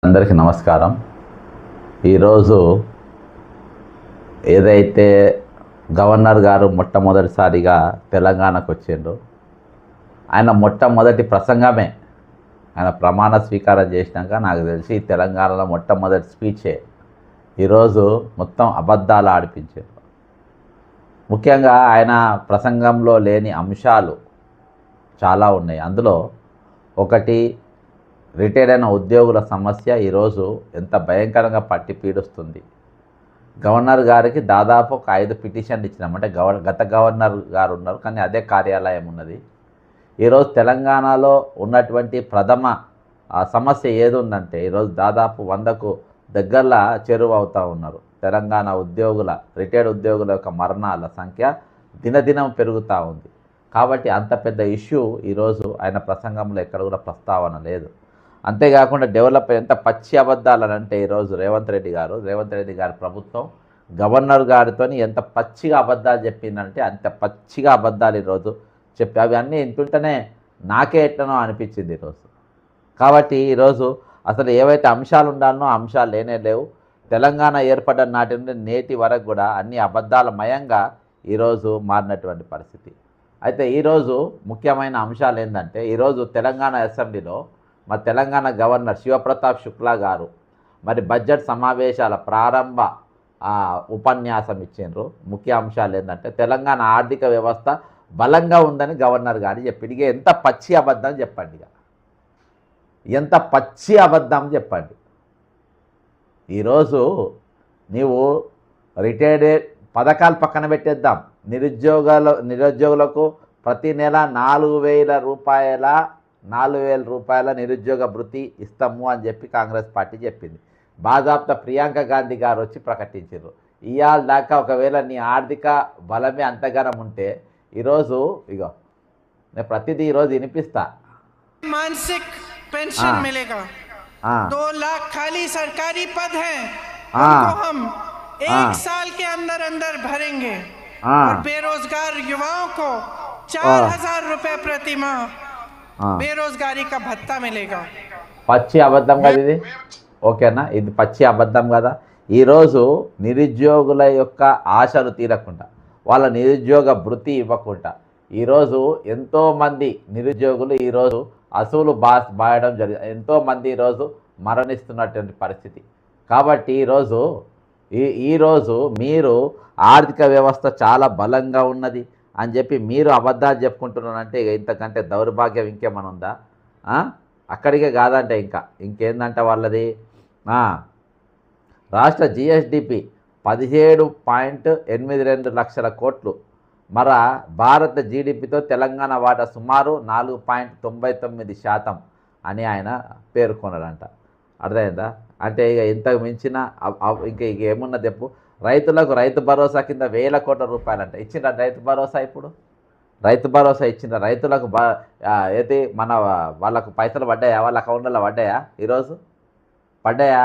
అందరికీ నమస్కారం. ఈరోజు ఏదైతే గవర్నర్ గారు మొట్టమొదటిసారిగా తెలంగాణకు వచ్చిండ్రో ఆయన మొట్టమొదటి ప్రసంగమే, ఆయన ప్రమాణ స్వీకారం చేసినాక నాకు తెలిసి తెలంగాణలో మొట్టమొదటి స్పీచే ఈరోజు మొత్తం అబద్ధాలు ఆడిపించారు. ముఖ్యంగా ఆయన ప్రసంగంలో లేని అంశాలు చాలా ఉన్నాయి. అందులో ఒకటి, రిటైర్ అయిన ఉద్యోగుల సమస్య ఈరోజు ఎంత భయంకరంగా పట్టి పీడుస్తుంది. గవర్నర్ గారికి దాదాపు ఒక 5 పిటిషన్లు ఇచ్చినాం. అంటే గత గవర్నర్ గారు ఉన్నారు, కానీ అదే కార్యాలయం ఉన్నది. ఈరోజు తెలంగాణలో ఉన్నటువంటి ప్రథమ సమస్య ఏది ఉందంటే, ఈరోజు దాదాపు 100కు దగ్గరలా చెరువు అవుతూ ఉన్నారు. తెలంగాణ ఉద్యోగుల, రిటైర్డ్ ఉద్యోగుల యొక్క మరణాల సంఖ్య దినదినం పెరుగుతూ ఉంది. కాబట్టి అంత పెద్ద ఇష్యూ ఈరోజు ఆయన ప్రసంగంలో ఎక్కడ కూడా ప్రస్తావన లేదు. అంతేకాకుండా డెవలప్ ఎంత పచ్చి అబద్ధాలు అంటే, ఈరోజు రేవంత్ రెడ్డి గారి ప్రభుత్వం గవర్నర్ గారితో ఎంత పచ్చిగా అబద్ధాలు చెప్పిందంటే అంత పచ్చిగా అబద్ధాలు ఈరోజు చెప్పి అవి అన్నీ ఇంటుంటేనే నాకే ఎట్లనో అనిపించింది ఈరోజు. కాబట్టి ఈరోజు అసలు ఏవైతే అంశాలు ఉండాలనో అంశాలు లేనే లేవు. తెలంగాణ ఏర్పడ్డ నాటి నుండి నేటి వరకు కూడా అన్ని అబద్ధాల మయంగా ఈరోజు మారినటువంటి పరిస్థితి. అయితే ఈరోజు ముఖ్యమైన అంశాలు ఏంటంటే, ఈరోజు తెలంగాణ అసెంబ్లీలో మరి తెలంగాణ గవర్నర్ శివప్రతాప్ శుక్లా గారు మరి బడ్జెట్ సమావేశాల ప్రారంభ ఉపన్యాసం ఇచ్చిండ్రు. ముఖ్య అంశాలు ఏంటంటే, తెలంగాణ ఆర్థిక వ్యవస్థ బలంగా ఉందని గవర్నర్ గారు చెప్పింది. ఇక ఎంత పచ్చి అబద్ధం చెప్పండి, ఎంత పచ్చి అబద్ధం చెప్పండి. ఈరోజు నీవు రిటైర్డ్ పథకాలు పక్కన పెట్టేద్దాం. నిరుద్యోగులకు ప్రతి నెల 4,000 రూపాయల నిరుద్యోగ భృతి ఇస్తాము అని చెప్పి కాంగ్రెస్ పార్టీ చెప్పింది. బాజాప్తా ప్రియాంక గాంధీ గారు వచ్చి ప్రకటించారు. ఇవాళ దాకా ఒకవేళ నీ ఆర్థిక బలమే అంతగానం ఉంటే ఈరోజు ఇగో నేను ప్రతిదీ ఈరోజు వినిపిస్తా. मानसिक पेंशन मिलेगा, 2 लाख खाली सरकारी पद हैं, उनको हम 1 साल के अंदर अंदर भरेंगे और बेरोजगार युवाओं को 4,000 रुपए प्रति माह बेरोजगारी का भत्ता मिलेगा. పచ్చి అబద్ధం కదా ఇది, ఓకేనా? ఇది పచ్చి అబద్ధం కదా. ఈరోజు నిరుద్యోగుల యొక్క ఆశలు తీరకుండా, వాళ్ళ నిరుద్యోగ భృతి ఇవ్వకుండా ఈరోజు ఎంతోమంది నిరుద్యోగులు ఈరోజు అసూలు బాయడం జరిగింది. ఎంతోమంది ఈరోజు మరణిస్తున్నటువంటి పరిస్థితి. కాబట్టి ఈరోజు మీరు ఆర్థిక వ్యవస్థ చాలా బలంగా ఉన్నది అని చెప్పి మీరు అబద్ధాలు చెప్పుకుంటున్నారంటే ఇంతకంటే దౌర్భాగ్యం ఇంకేమైనా ఉందా? అక్కడికే కాదంటే ఇంకేందంటే వాళ్ళది రాష్ట్ర జిఎస్డిపి 17.82 లక్షల కోట్లు. మన భారత జీడిపితో తెలంగాణ వాటా సుమారు 4.99% అని ఆయన పేర్కొన్నాడంట. అర్థమైందా? అంటే ఇక ఇంతకు మించిన ఇక ఏమున్నది చెప్పు. రైతులకు రైతు భరోసా కింద 1,000 కోట్ల రూపాయలంట ఇచ్చిండ్ర. రైతు భరోసా ఇప్పుడు రైతు భరోసా ఇచ్చిండ్ర. రైతులకు ఏది వాళ్ళకు పైసలు పడ్డాయా? వాళ్ళ అకౌంట్లలో పడ్డాయా? ఈరోజు పడ్డాయా?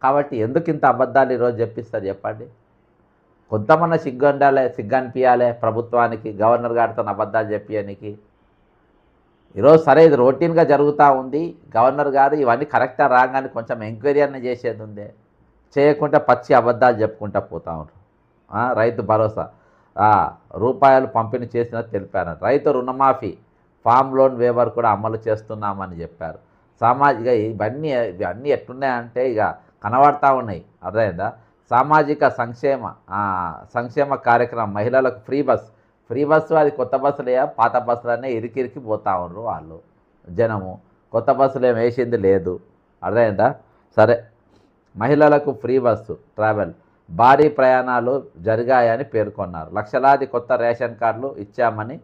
కాబట్టి ఎందుకు ఇంత అబద్ధాలు ఈరోజు చెప్పిస్తారు చెప్పండి? కొంతమంది సిగ్గనిపించాలి ప్రభుత్వానికి, గవర్నర్ గారితో అబద్ధాలు చెప్పడానికి. ఈరోజు సరే ఇది రొటీన్గా జరుగుతూ ఉంది. గవర్నర్ గారు ఇవన్నీ కరెక్టా రాగానే కొంచెం ఎంక్వైరీ అన్న చేసేది ఉంది. చేయకుండా పచ్చి అబద్ధాలు చెప్పుకుంటూ పోతూ ఉంటారు. రైతు భరోసా రూపాయలు పంపిణీ చేసినట్టు తెలిపారు. రైతు రుణమాఫీ, ఫామ్ లోన్ వేవర్ కూడా అమలు చేస్తున్నామని చెప్పారు. సామాజిక ఇవన్నీ ఎట్లున్నాయంటే ఇక కనబడతా ఉన్నాయి. అర్థమైందా? సామాజిక సంక్షేమ కార్యక్రమం, మహిళలకు ఫ్రీ బస్సు. అది కొత్త బస్సులే, పాత బస్సులనే ఇరికి పోతూ ఉన్నారు వాళ్ళు జనము. కొత్త బస్సులు ఏం వేసింది లేదు. అర్థమైందా? సరే, మహిళలకు ఫ్రీ బస్సు ట్రావెల్, భారీ ప్రయాణాలు జరిగాయని పేర్కొన్నారు. లక్షలాది కొత్త రేషన్ కార్డులు ఇచ్చామని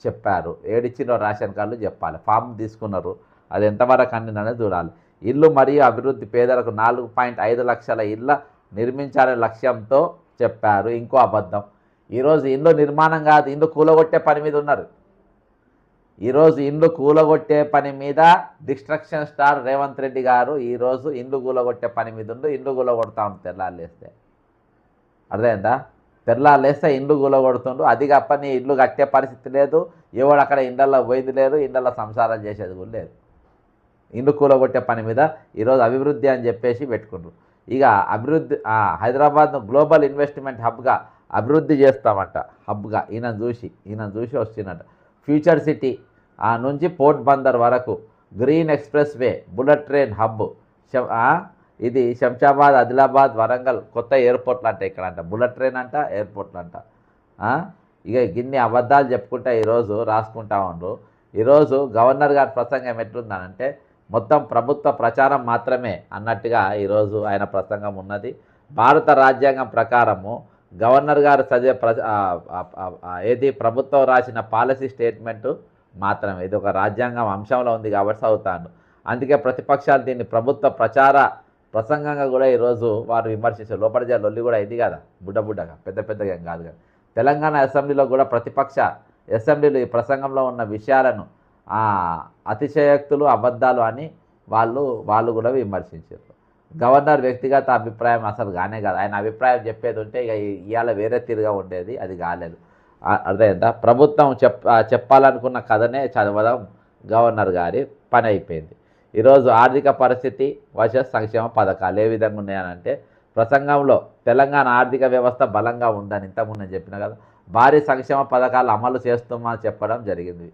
చెప్పారు. ఏడిచ్చిన రేషన్ కార్డులు చెప్పాలి. ఫామ్ తీసుకున్నారు, అది ఎంతవరకు అందిందనే చూడాలి. ఇల్లు మరియు అభివృద్ధి, పేదలకు 4.5 లక్షల ఇళ్ళ నిర్మించాలనే లక్ష్యంతో చెప్పారు. ఇంకో అబద్ధం. ఈరోజు ఇండ్లు నిర్మాణం కాదు, ఇండ్లు కూలగొట్టే పని మీద ఉన్నారు. ఈరోజు ఇండ్లు కూలగొట్టే పని మీద డిస్ట్రక్షన్ స్టార్ రేవంత్ రెడ్డి గారు ఈరోజు ఇండ్లు కూలగొట్టే పని మీద ఇండ్లు కూలగొడతా ఉంటారు. తెల్లాలు లేస్తే అర్థమైందా? తెల్లాలు లేస్తే ఇండ్లు కూలగొడుతుండ్రు. అది తప్ప నీ ఇల్లు కట్టే పరిస్థితి లేదు. ఎవడు అక్కడ ఇండ్లలో పోయింది లేదు, ఇండ్లలో సంసారం చేసేది కూడా లేదు. ఇల్లు కూలగొట్టే పని మీద ఈరోజు అభివృద్ధి అని చెప్పేసి పెట్టుకుంటారు. ఇక అభివృద్ధి హైదరాబాద్ను గ్లోబల్ ఇన్వెస్ట్మెంట్ హబ్గా అభివృద్ధి చేస్తామంట. హబ్గా ఈయన చూసి వస్తున్నట్ట. ఫ్యూచర్ సిటీ నుంచి పోర్ట్ బందర్ వరకు green express way, bullet train hub, ఇది శంషాబాద్, ఆదిలాబాద్, వరంగల్ కొత్త ఎయిర్పోర్ట్లు అంట. ఇక్కడ అంట బుల్లెట్ ట్రైన్ అంట, ఎయిర్పోర్ట్లు అంట. ఇక గిన్ని అబద్ధాలు చెప్పుకుంటా ఈరోజు రాసుకుంటా ఉండ్రు. ఈరోజు గవర్నర్ గారి ప్రసంగం ఎట్లుందనంటే మొత్తం ప్రభుత్వ ప్రచారం మాత్రమే అన్నట్టుగా ఈరోజు ఆయన ప్రసంగం ఉన్నది. భారత రాజ్యాంగం ప్రకారము గవర్నర్ గారు ఏది ప్రభుత్వం రాసిన పాలసీ స్టేట్మెంటు మాత్రమే. ఇది ఒక రాజ్యాంగం అంశంలో ఉంది కాబట్టి చదువుతాను. అందుకే ప్రతిపక్షాలు దీన్ని ప్రభుత్వ ప్రసంగంగా కూడా ఈరోజు వారు విమర్శించారు. లోపల లొల్లి కూడా ఇది కదా, బుడ్డగా పెద్దగా ఏం కాదు కదా. తెలంగాణ అసెంబ్లీలో కూడా ప్రతిపక్ష అసెంబ్లీలో ఈ ప్రసంగంలో ఉన్న విషయాలను అతిశయోక్తులు, అబద్ధాలు అని వాళ్ళు కూడా విమర్శించారు. గవర్నర్ వ్యక్తిగత అభిప్రాయం అసలు కానే కాదు. ఆయన అభిప్రాయం చెప్పేది ఉంటే ఇక ఇవాళ వేరే తీరుగా ఉండేది, అది కాలేదు. అర్థమైందా? ప్రభుత్వం చెప్పాలనుకున్న కథనే చదవడం గవర్నర్ గారి పని అయిపోయింది. ఈరోజు ఆర్థిక పరిస్థితి వర్సెస్ సంక్షేమ పథకాలు ఏ విధంగా ఉన్నాయనంటే ప్రసంగంలో తెలంగాణ ఆర్థిక వ్యవస్థ బలంగా ఉందని ఇంతకుముందు నేను చెప్పిన కదా, భారీ సంక్షేమ పథకాలు అమలు చేస్తామని చెప్పడం జరిగింది.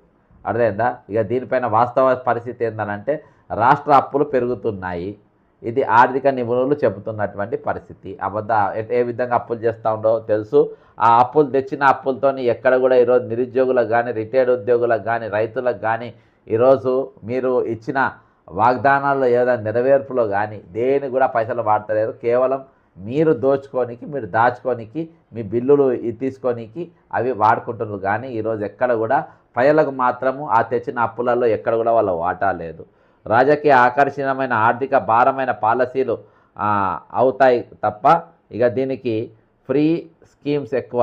అర్థమైందా? ఇక దీనిపైన వాస్తవ పరిస్థితి ఏంటనంటే రాష్ట్ర అప్పులు పెరుగుతున్నాయి. ఇది ఆర్థిక నిపుణులు చెబుతున్నటువంటి పరిస్థితి. ఏ విధంగా అప్పులు చేస్తూ ఉండో తెలుసు. ఆ అప్పులు తెచ్చిన అప్పులతో ఎక్కడ కూడా ఈరోజు నిరుద్యోగులకు కానీ, రిటైర్డ్ ఉద్యోగులకు కానీ, రైతులకు కానీ ఈరోజు మీరు ఇచ్చిన వాగ్దానాల్లో ఏదైనా నెరవేర్పులో కానీ దేని కూడా పైసలు వాడతలేరు. కేవలం మీరు దోచుకోనికి, మీరు దాచుకోనికి, మీ బిల్లులు తీసుకోనికి అవి వాడుకుంటున్నారు. కానీ ఈరోజు ఎక్కడ కూడా ప్రజలకు మాత్రము ఆ తెచ్చిన అప్పులలో ఎక్కడ కూడా వాళ్ళ వాటా లేదు. రాజకీయ ఆకర్షణమైన ఆర్థిక భారమైన పాలసీలు అవుతాయి తప్ప ఇక దీనికి ఫ్రీ స్కీమ్స్ ఎక్కువ,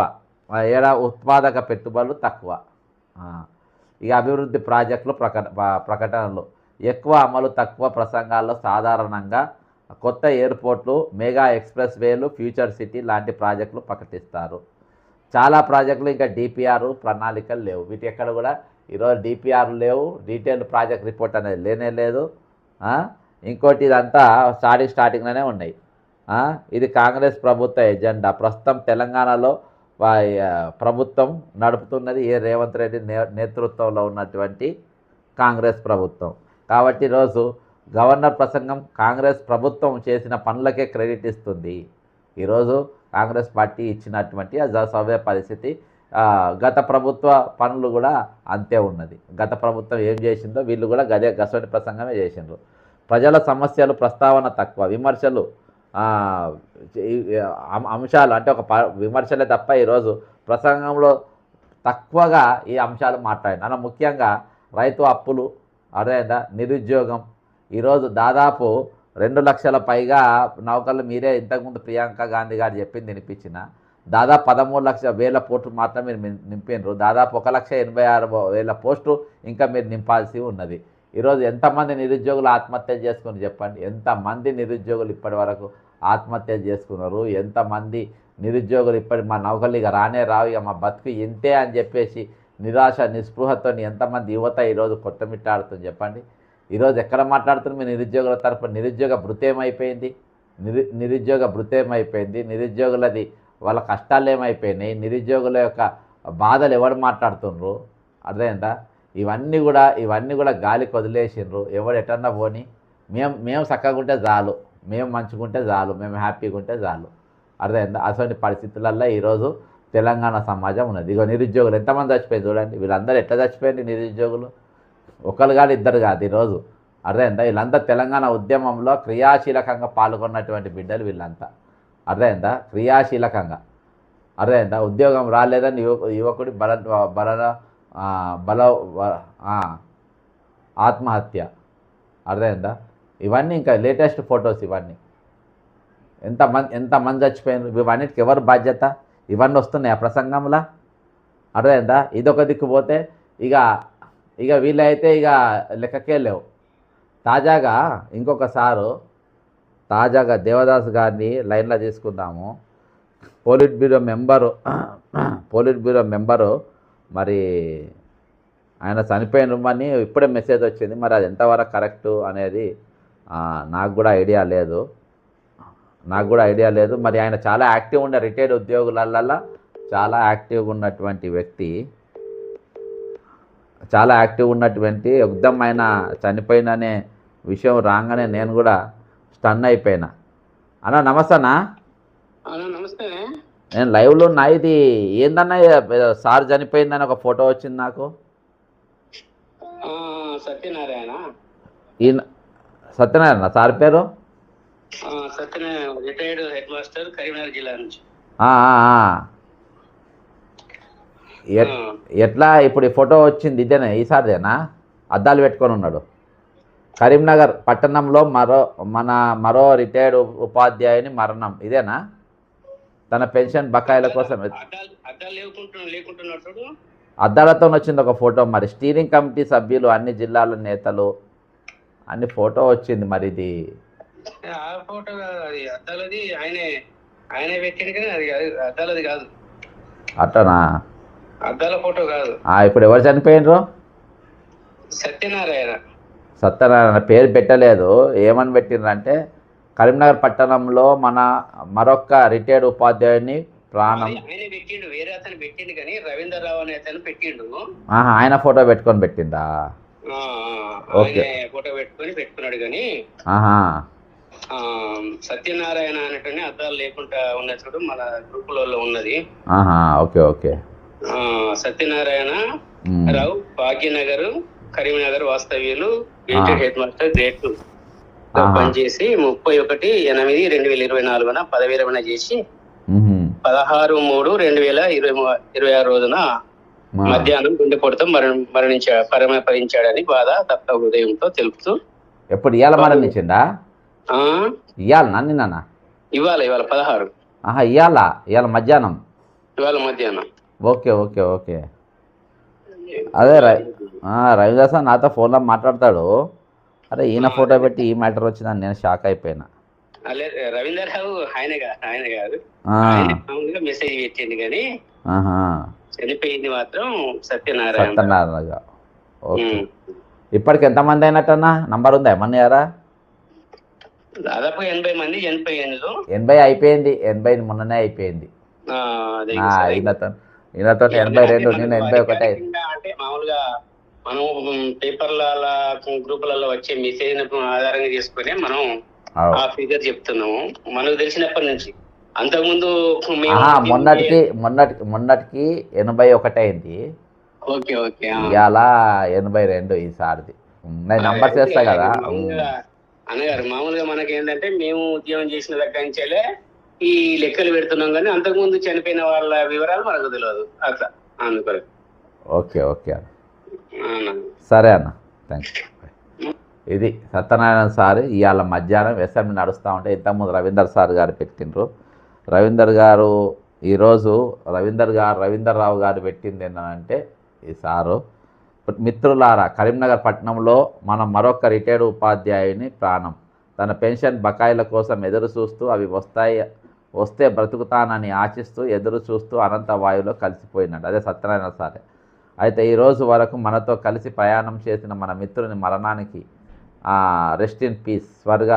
ఉత్పాదక పెట్టుబడులు తక్కువ. ఇక అభివృద్ధి ప్రాజెక్టులు ప్రకటనలు ఎక్కువ, అమలు తక్కువ. ప్రసంగాల్లో సాధారణంగా కొత్త ఎయిర్పోర్ట్లు, మెగా ఎక్స్ప్రెస్ వేలు, ఫ్యూచర్ సిటీ లాంటి ప్రాజెక్టులు ప్రకటిస్తారు. చాలా ప్రాజెక్టులు ఇంకా డిపిఆర్ ప్రణాళికలు లేవు. వీటి ఎక్కడ కూడా ఈరోజు డిపిఆర్లు లేవు, డీటెయిల్డ్ ప్రాజెక్ట్ రిపోర్ట్ అనేది లేనే లేదు. ఇంకోటి ఇదంతా స్టార్టింగ్లోనే ఉన్నాయి. ఇది కాంగ్రెస్ ప్రభుత్వ ఎజెండా. ప్రస్తుతం తెలంగాణలో ప్రభుత్వం నడుపుతున్నది రేవంత్ రెడ్డి నేతృత్వంలో ఉన్నటువంటి కాంగ్రెస్ ప్రభుత్వం. కాబట్టి ఈరోజు గవర్నర్ ప్రసంగం కాంగ్రెస్ ప్రభుత్వం చేసిన పనులకే క్రెడిట్ ఇస్తుంది. ఈరోజు కాంగ్రెస్ పార్టీ ఇచ్చినటువంటి సవ్య పరిస్థితి. గత ప్రభుత్వ పనులు కూడా అంతే ఉన్నది. గత ప్రభుత్వం ఏం చేసిందో వీళ్ళు కూడా గసటి ప్రసంగమే చేసిండ్రు. ప్రజల సమస్యలు ప్రస్తావన తక్కువ, విమర్శలు అంశాలు అంటే ఒక విమర్శలే తప్ప ఈరోజు ప్రసంగంలో తక్కువగా ఈ అంశాలు మాట్లాడింది. అలా ముఖ్యంగా రైతు అప్పులు, అదేదా నిరుద్యోగం. ఈరోజు దాదాపు 2 లక్షల పైగా నౌకర్లు మీరే ఇంతకుముందు ప్రియాంక గాంధీ గారు చెప్పింది వినిపించిన దాదాపు 13,00,000 పోస్టులు మాత్రమే మీరు నింపినారు. దాదాపు 1,86,000 పోస్టులు ఇంకా మీరు నింపాల్సి ఉన్నది. ఈరోజు ఎంతమంది నిరుద్యోగులు ఆత్మహత్యలు చేసుకుని చెప్పండి. ఎంతమంది నిరుద్యోగులు ఇప్పటి వరకు ఆత్మహత్యలు చేసుకున్నారు? ఎంతమంది నిరుద్యోగులు మా నౌకర్లు ఇక రానే రావు, ఇక మా బతుకు ఇంతే అని చెప్పేసి నిరాశ నిస్పృహతో ఎంతమంది యువత ఈరోజు కొట్టమిట్టాడుతుంది చెప్పండి. ఈరోజు ఎక్కడ మాట్లాడుతున్నారు మీ నిరుద్యోగుల తరపున? నిరుద్యోగ భృతేమైపోయింది? నిరుద్యోగ భృతేమైపోయింది? నిరుద్యోగులది వాళ్ళ కష్టాలు ఏమైపోయినాయి? నిరుద్యోగుల యొక్క బాధలు ఎవరు మాట్లాడుతున్నారు? అర్థమైందా? ఇవన్నీ కూడా గాలికి వదిలేసిండ్రు. ఎవడు ఎటన్నా పోని మేము చక్కగా ఉంటే చాలు, మేము మంచిగుంటే చాలు, మేము హ్యాపీగా ఉంటే చాలు. అర్థమైందా? అటువంటి పరిస్థితులలో ఈరోజు తెలంగాణ సమాజం ఉన్నది. ఇక నిరుద్యోగులు ఎంతమంది చచ్చిపోయింది చూడండి. వీళ్ళందరూ ఎట్లా చచ్చిపోయింది నిరుద్యోగులు? ఒకరు కాదు, ఇద్దరు కాదు ఈరోజు. అర్థమైందా? వీళ్ళంతా తెలంగాణ ఉద్యమంలో క్రియాశీలకంగా పాల్గొన్నటువంటి బిడ్డలు వీళ్ళంతా. అర్థమైందా? క్రియాశీలకంగా. అర్థమైందా? ఉద్యోగం రాలేదని యువకుడి ఆత్మహత్య. అర్థమైందా? ఇవన్నీ ఇంకా లేటెస్ట్ ఫొటోస్. ఇవన్నీ ఎంతమంది చచ్చిపోయినారు? ఇవన్నిటికి ఎవరు బాధ్యత? ఇవన్నీ వస్తున్నాయి ఆ ప్రసంగంలో. అర్థమైందా? ఇదొక దిక్కుపోతే ఇక వీళ్ళైతే ఇక లెక్కకే లేవు. తాజాగా దేవదాస్ గారిని లైన్లో తీసుకుందాము. పోలిట్ బ్యూరో మెంబరు మరి ఆయన చనిపోయినమని ఇప్పుడే మెసేజ్ వచ్చింది. మరి అది ఎంతవరకు కరెక్టు అనేది నాకు కూడా ఐడియా లేదు. మరి ఆయన చాలా యాక్టివ్ ఉండే రిటైర్డ్ ఉద్యోగులల్లో చాలా యాక్టివ్గా ఉన్నటువంటి వ్యక్తి, చాలా యాక్టివ్ ఉన్నటువంటి ఎగ్దమ్ ఆయన చనిపోయిననే విషయం రాగానే నేను కూడా స్టన్ అయిపోయినా. అన్న నమస్తే అన్న. నమస్తే. నేను లైవ్లో ఉన్నా. ఇది ఏందన్నా సార్ చనిపోయిందని ఒక ఫోటో వచ్చింది నాకు. సత్యనారాయణ. ఈయన సత్యనారాయణ సార్ పేరు? Satyanarayana, retired head master, Karimnagar జిల్లా నుంచి. ఎట్లా ఇప్పుడు ఈ ఫోటో వచ్చింది ఇదేనా? ఈసారిదేనా? అద్దాలు పెట్టుకొని ఉన్నాడు. కరీంనగర్ పట్టణంలో మరో రిటైర్డ్ ఉపాధ్యాయుని మరణం, ఇదేనా? తన పెన్షన్ బకాయిల కోసం అద్దాలతో వచ్చింది ఒక ఫోటో. మరి స్టీరింగ్ కమిటీ సభ్యులు, అన్ని జిల్లాల నేతలు, అన్ని ఫోటో వచ్చింది. మరి ఇది ఫోటో అద్దాలది ఆయనే పెట్టింది కానీ అది అద్దాలది కాదు. అట్టనా? అద్దాల ఫోటో కాదు. ఇప్పుడు ఎవరు చనిపోయినరు? సత్యనారాయణ. సత్యనారాయణ పేరు పెట్టలేదు. ఏమని పెట్టిండ్రంటే కరీంనగర్ పట్టణంలో మరొక రిటైర్డ్ ఉపాధ్యాయుని ప్రాణం. ఆయన పెట్టిండు, వేరే అతను పెట్టిండు కానీ రవీందర్ రావు అనే అతను పెట్టిండు. ఆయన ఫోటో పెట్టుకొని పెట్టిండా? ఫోటో పెట్టుకున్నాడు కానీ సత్యనారాయణ అనేటువంటి అద్దాలు లేకుండా ఉన్నట్టు మన గ్రూపులలో ఉన్నది. Okay okay. సత్యనారాయణ రావు, భాగ్యనగర్, కరీంనగర్ వాస్తవ్యులు, హెడ్ మాస్టర్, గ్రేడ్ 2 పనిచేసి 31/8/2024 పదవి విరమణ చేసి 16/3/2026 రోజున మధ్యాహ్నం గుండెపోటుతో పరమపరించాడని బాధ తప్ప హృదయంతో తెలుపుతూ. ఎప్పుడు ఇవాళ మరణించిందా? ఇవాళ నిన్న ఇవాళ 16. ఇవాళ మధ్యాహ్నం. Okay okay okay. అదే రవిదాస్ నాతో ఫోన్లో మాట్లాడతాడు. అరే ఈయన ఫోటో పెట్టి ఈ మ్యాటర్ వచ్చిందని నేను షాక్ అయిపోయినా. రవీందర్ రావు ఆయన కాదు, మెసేజ్ పెట్టింది కానీ చనిపోయింది మాత్రం సత్యనారాయణ. ఓకే. ఇప్పటికి ఎంతమంది అయినట్టన్నా నంబర్ ఉందా ఏమన్నారా? దాదాపు 80 మంది చనిపోయింది. 80 అయిపోయింది. 80 మొన్ననే అయిపోయింది. ఈయనతో 82, నేను 81. అంటే మామూలుగా మనం పేపర్ల గ్రూపులలో వచ్చే మెసేజ్ ఆధారంగా చేసుకుని మనం ఆ ఫిగర్ చెప్తున్నాము. మనకు తెలిసినప్పటి నుంచి. అంతకుముందు మొన్నటికి 81 అయింది. Okay okay. ఇవాళ 82 ఈసారిది. నేను నంబర్ చేస్తా కదా అన్నగారు. మామూలుగా మనకి ఏంటంటే మేము ఉద్యోగం చేసిన దగ్గర నుంచే ఈ లెక్కలు పెడుతున్నాం కానీ అంతకుముందు చనిపోయిన వాళ్ళ వివరాలు మనకు తెలియదు అట్లా, అందుకని. ఓకే ఓకే సరే అన్న, థ్యాంక్స్. ఇది సత్యనారాయణ సార్ ఇవాళ మధ్యాహ్నం అసెంబ్లీ నడుస్తూ ఉంటే ఇంతకుముందు రవీందర్ సార్ గారు పెట్టిండ్రు. రవీందర్ గారు ఈరోజు రవీందర్ రావు గారు పెట్టింది ఏంటంటే ఈ సారు, మిత్రులారా, కరీంనగర్ పట్టణంలో మరొక రిటైర్డ్ ఉపాధ్యాయుని ప్రాణం. తన పెన్షన్ బకాయిల కోసం ఎదురు చూస్తూ అవి వస్తే బ్రతుకుతానని ఆశిస్తూ ఎదురు చూస్తూ అనంత వాయువులో కలిసిపోయినాడు. అదే సత్యనారాయణ సారే. అయితే ఈరోజు వరకు మనతో కలిసి ప్రయాణం చేసిన మన మిత్రుని మరణానికి రెస్ట్ ఇన్ పీస్, స్వర్గ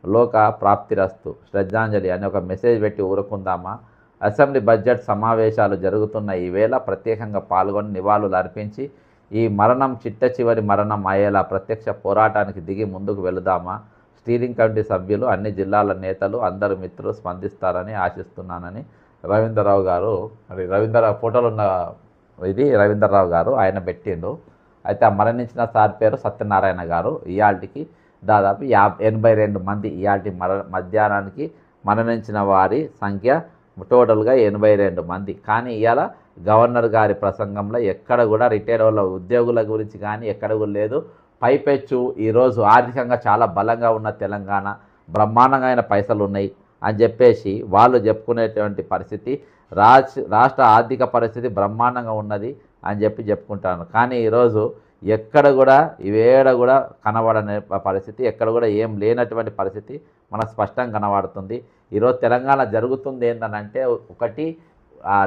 లోక ప్రాప్తిరస్తు, శ్రద్ధాంజలి అని ఒక మెసేజ్ పెట్టి ఊరుకుందామా? అసెంబ్లీ బడ్జెట్ సమావేశాలు జరుగుతున్న ఈ వేళ ప్రత్యేకంగా పాల్గొని నివాళులు అర్పించి ఈ మరణం చిట్ట చివరి మరణం అయ్యేలా ప్రత్యక్ష పోరాటానికి దిగి ముందుకు వెళుదామా? స్టీరింగ్ కమిటీ సభ్యులు, అన్ని జిల్లాల నేతలు, అందరు మిత్రులు స్పందిస్తారని ఆశిస్తున్నానని రవీంద్రరావు గారు, మరి ఫోటోలు ఉన్న ఇది రవీంద్రరావు గారు ఆయన పెట్టిండు. అయితే ఆ మరణించిన సార్ పేరు సత్యనారాయణ గారు. ఇయాల్టికి దాదాపు 82 మంది ఇయాల్టి మధ్యాహ్నానికి మరణించిన వారి సంఖ్య టోటల్గా 82 మంది. కానీ ఇవాళ గవర్నర్ గారి ప్రసంగంలో ఎక్కడ కూడా రిటైర్ వాళ్ళ ఉద్యోగుల గురించి కానీ ఎక్కడ కూడా లేదు. పైపెచ్చు ఈరోజు ఆర్థికంగా చాలా బలంగా ఉన్న తెలంగాణ, బ్రహ్మాండమైన పైసలు ఉన్నాయి అని చెప్పేసి వాళ్ళు చెప్పుకునేటువంటి పరిస్థితి, రాష్ట్ర ఆర్థిక పరిస్థితి బ్రహ్మాండంగా ఉన్నది అని చెప్పుకుంటాను. కానీ ఈరోజు ఎక్కడ కూడా ఇవేడ కూడా కనబడని పరిస్థితి, ఎక్కడ కూడా ఏం లేనటువంటి పరిస్థితి మనకు స్పష్టంగా కనబడుతుంది. ఈరోజు తెలంగాణ జరుగుతుంది ఏంటంటే, ఒకటి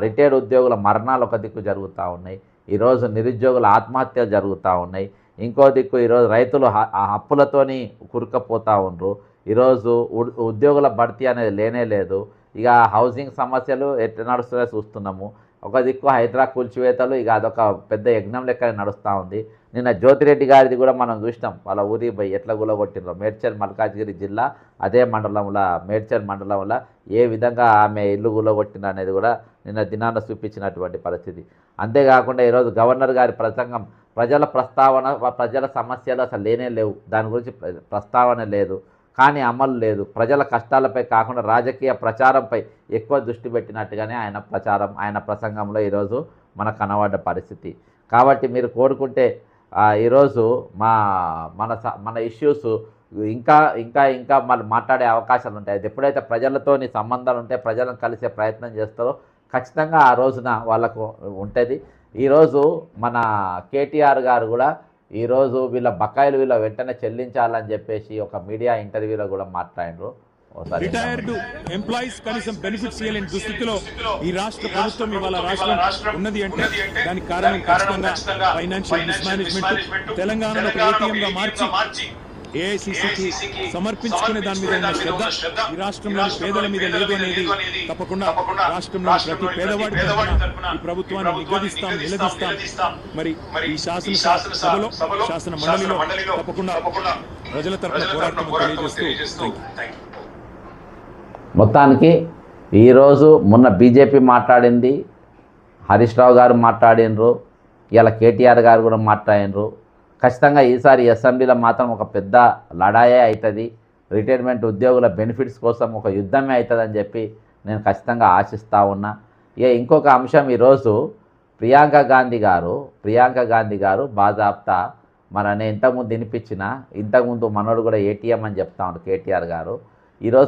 రిటైర్డ్ ఉద్యోగుల మరణాలు ఒక దిక్కు జరుగుతూ ఉన్నాయి, ఈరోజు నిరుద్యోగుల ఆత్మహత్యలు జరుగుతూ ఉన్నాయి. ఇంకో దిక్కు ఈరోజు రైతులు అప్పులతోని కురుకపోతూ ఉండరు. ఈరోజు ఉద్యోగుల భర్తీ అనేది లేనే లేదు. ఇక హౌసింగ్ సమస్యలు ఎట్లా నడుస్తున్నాయో చూస్తున్నాము. ఒక దిక్కు హైదరాబాద్ కూల్చివేతలు, ఇక అదొక పెద్ద యజ్ఞం లెక్క నడుస్తూ ఉంది. నిన్న జ్యోతిరెడ్డి గారిది కూడా మనం చూసినాం, వాళ్ళ ఊరి పోయి ఎట్లా గులగొట్టినో. మేడ్చల్ మల్కాజ్గిరి జిల్లా అదే మండలంలో, మేడ్చల్ మండలంలో ఏ విధంగా ఆమె ఇల్లు గులగొట్టిన అనేది కూడా నిన్న దినాన చూపించినటువంటి పరిస్థితి. అంతేకాకుండా ఈరోజు గవర్నర్ గారి ప్రసంగం, ప్రజల ప్రస్తావన, ప్రజల సమస్యలు అసలు లేనే లేవు, దాని గురించి ప్రస్తావన లేదు, కానీ అమలు లేదు. ప్రజల కష్టాలపై కాకుండా రాజకీయ ప్రచారంపై ఎక్కువ దృష్టి పెట్టినట్టుగానే ఆయన ప్రసంగంలో ఈరోజు మనకు కనబడ్డ పరిస్థితి. కాబట్టి మీరు కోరుకుంటే ఈరోజు మన ఇష్యూస్ ఇంకా మళ్ళీ మాట్లాడే అవకాశాలు ఉంటాయి. అది ఎప్పుడైతే ప్రజలతోని సంబంధాలు ఉంటే ప్రజలను కలిసే ప్రయత్నం చేస్తారో ఖచ్చితంగా ఆ రోజున వాళ్ళకు ఉంటుంది. ఈరోజు మన కేటీఆర్ గారు కూడా ఈరోజు వీళ్ళ బకాయిలు వీళ్ళ వెంటనే చెల్లించాలని చెప్పేసి ఒక మీడియా ఇంటర్వ్యూలో కూడా మాట్లాడినారు. రిటైర్డ్ ఎంప్లాయీస్ కనీసం బెనిఫిట్స్ ఇవ్వలేని దుస్థితిలో ఈ రాష్ట్ర ప్రభుత్వం ఇవాళ రాష్ట్రం ఉన్నది అంటే దానికి కారణం ఖచ్చితంగా ఫైనాన్షియల్ మిస్మేనేజ్మెంట్. తెలంగాణను ఒక ఏటీఎం గా మార్చి ఏఐసిసికి సమర్పించుకునే దాని మీద ఉన్న శ్రద్ధ ఈ రాష్ట్రంలోని పేదల మీద లేదు అనేది తప్పకుండా రాష్ట్రంలోని ప్రతి పేదవాడి తరఫున ఈ ప్రభుత్వాన్ని నిలదీస్తాం. మరి ఈ శాసనసభలో శాసన మండలిలో తప్పకుండా ప్రజల తరఫున పోరాటం తెలియజేస్తూ మొత్తానికి ఈరోజు మొన్న బీజేపీ మాట్లాడింది, హరీష్ రావు గారు మాట్లాడినరు, ఇలా కేటీఆర్ గారు కూడా మాట్లాడినరు. ఖచ్చితంగా ఈసారి అసెంబ్లీలో మాత్రం ఒక పెద్ద లడాయే అవుతుంది. రిటైర్మెంట్ ఉద్యోగుల బెనిఫిట్స్ కోసం ఒక యుద్ధమే అవుతుందని చెప్పి నేను ఖచ్చితంగా ఆశిస్తూ ఉన్నా. ఇంకొక అంశం, ఈరోజు ప్రియాంక గాంధీ గారు బాజాప్తా నేను ఇంతకుముందు వినిపించిన, ఇంతకుముందు మనోడు కూడా ఏటీఎం అని చెప్తా ఉన్నాడు కేటీఆర్ గారు. ఈరోజు